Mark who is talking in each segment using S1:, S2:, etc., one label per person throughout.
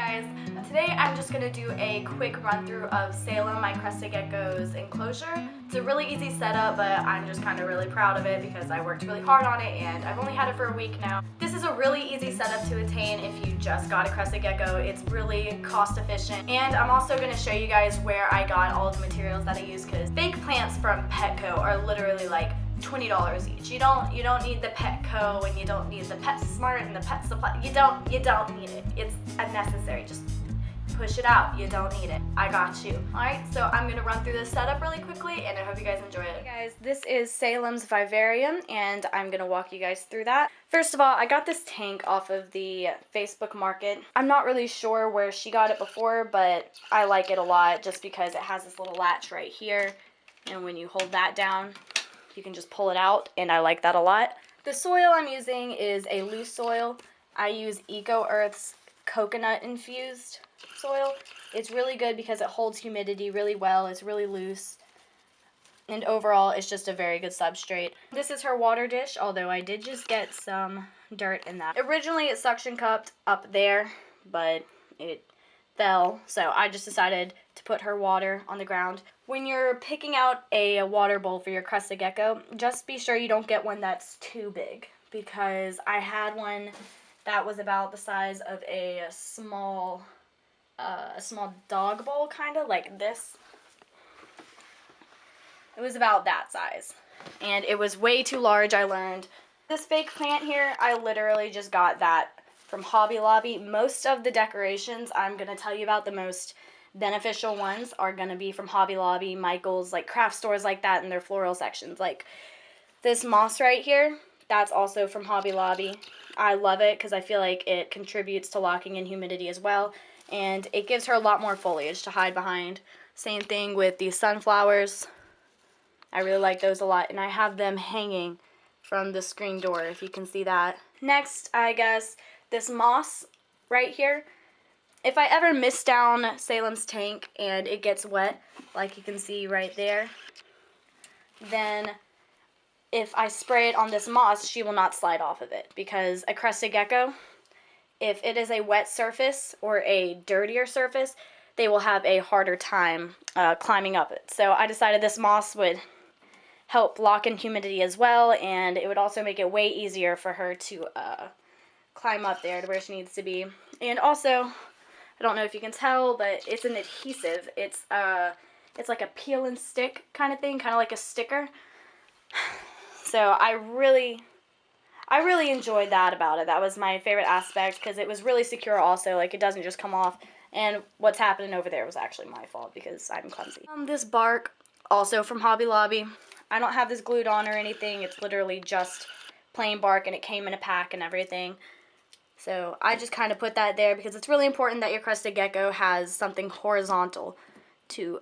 S1: Guys, today I'm just going to do a quick run through of Salem, my crested gecko's enclosure. It's a really easy setup, but I'm just kind of really proud of it because I worked really hard on it and I've only had it for a week now. This is a really easy setup to attain if you just got a crested gecko. It's really cost efficient, and I'm also going to show you guys where I got all of the materials that I use, because fake plants from Petco are literally like $20 each. You don't need the Petco, and you don't need the PetSmart and the Pet Supply. You don't need it. It's unnecessary. Just push it out. You don't need it. I got you. Alright, so I'm gonna run through this setup really quickly, and I hope you guys enjoy it. Hey guys, this is Salem's Vivarium, and I'm gonna walk you guys through that. First of all, I got this tank off of the Facebook Market. I'm not really sure where she got it before, but I like it a lot just because it has this little latch right here, and when you hold that down, you can just pull it out, and I like that a lot. The soil I'm using is a loose soil. I use Eco Earth's coconut infused soil. It's really good because it holds humidity really well. It's really loose, and overall it's just a very good substrate. This is her water dish, although I did just get some dirt in that. Originally it suction cupped up there, but it fell, so I just decided to put her water on the ground. When you're picking out a water bowl for your crested gecko, just be sure you don't get one that's too big, because I had one that was about the size of a small dog bowl, kind of like this. It was about that size, and it was way too large, I learned. This fake plant here, I literally just got that from Hobby Lobby. Most of the decorations I'm going to tell you about, the most beneficial ones, are going to be from Hobby Lobby, Michael's, like craft stores like that, in their floral sections. Like this moss right here, that's also from Hobby Lobby. I love it because I feel like it contributes to locking in humidity as well, and it gives her a lot more foliage to hide behind. Same thing with these sunflowers. I really like those a lot, and I have them hanging from the screen door, if you can see that. Next, I guess, this moss right here. If I ever miss down Salem's tank and it gets wet, like you can see right there, then if I spray it on this moss, she will not slide off of it, because a crested gecko, if it is a wet surface or a dirtier surface, they will have a harder time climbing up it. So I decided this moss would help lock in humidity as well, and it would also make it way easier for her to climb up there to where she needs to be. And also, I don't know if you can tell, but it's an adhesive. It's like a peel and stick kind of thing, kind of like a sticker. So I really enjoyed that about it. That was my favorite aspect, because it was really secure also. Like, it doesn't just come off. And what's happening over there was actually my fault because I'm clumsy. This bark, also from Hobby Lobby. I don't have this glued on or anything. It's literally just plain bark, and it came in a pack and everything. So I just kind of put that there because it's really important that your crested gecko has something horizontal to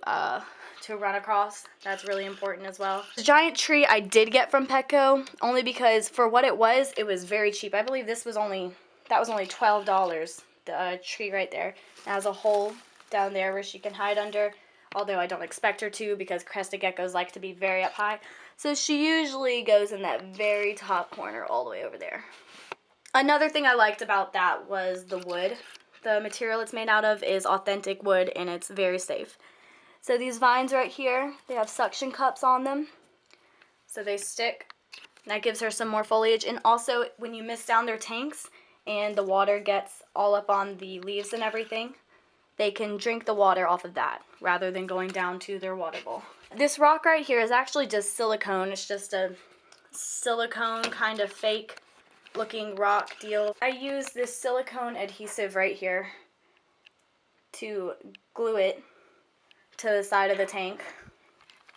S1: run across. That's really important as well. The giant tree I did get from Petco, only because for what it was very cheap. I believe that was only $12. The tree right there. It has a hole down there where she can hide under, although I don't expect her to, because crested geckos like to be very up high. So she usually goes in that very top corner all the way over there. Another thing I liked about that was the wood. The material it's made out of is authentic wood, and it's very safe. So these vines right here, they have suction cups on them, so they stick. That gives her some more foliage. And also, when you mist down their tanks and the water gets all up on the leaves and everything, they can drink the water off of that rather than going down to their water bowl. This rock right here is actually just silicone. It's just a silicone kind of fake looking rock deal. I use this silicone adhesive right here to glue it to the side of the tank.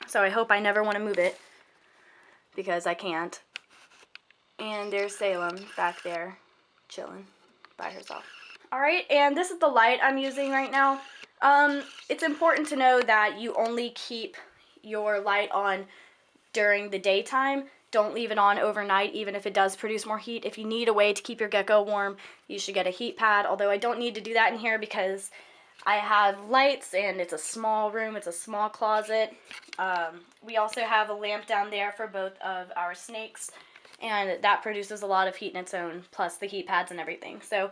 S1: So I hope I never want to move it, because I can't. And there's Salem back there chilling by herself. Alright, and this is the light I'm using right now. It's important to know that you only keep your light on during the daytime. Don't leave it on overnight, even if it does produce more heat. If you need a way to keep your gecko warm, you should get a heat pad, although I don't need to do that in here because I have lights and it's a small room, it's a small closet. We also have a lamp down there for both of our snakes, and that produces a lot of heat in its own, plus the heat pads and everything. So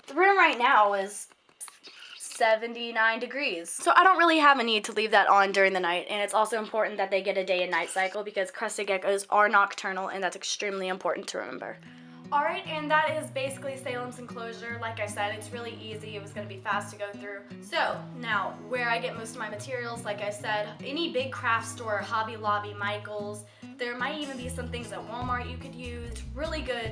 S1: the room right now is 79 degrees. So I don't really have a need to leave that on during the night, and it's also important that they get a day and night cycle because crested geckos are nocturnal, and that's extremely important to remember. Alright, and that is basically Salem's enclosure. Like I said, it's really easy. It was going to be fast to go through. So, now, where I get most of my materials, like I said, any big craft store, Hobby Lobby, Michael's, there might even be some things at Walmart you could use. It's really good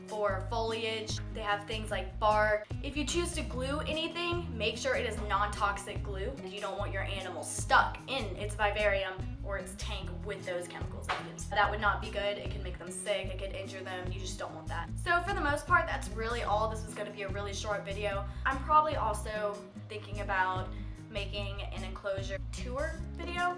S1: for foliage. They have things like bark. If you choose to glue anything, make sure it is non-toxic glue. You don't want your animal stuck in its vivarium or its tank with those chemicals used. That would not be good. It can make them sick, it could injure them. You just don't want that. So for the most part, that's really all. This was going to be a really short video. I'm probably also thinking about making an enclosure tour video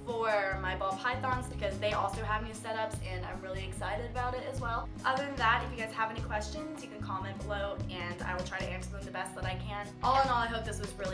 S1: for my ball pythons because they also have new setups and I'm really excited about it as well. Other than that, if you guys have any questions, you can comment below and I will try to answer them the best that I can. All in all, I hope this was really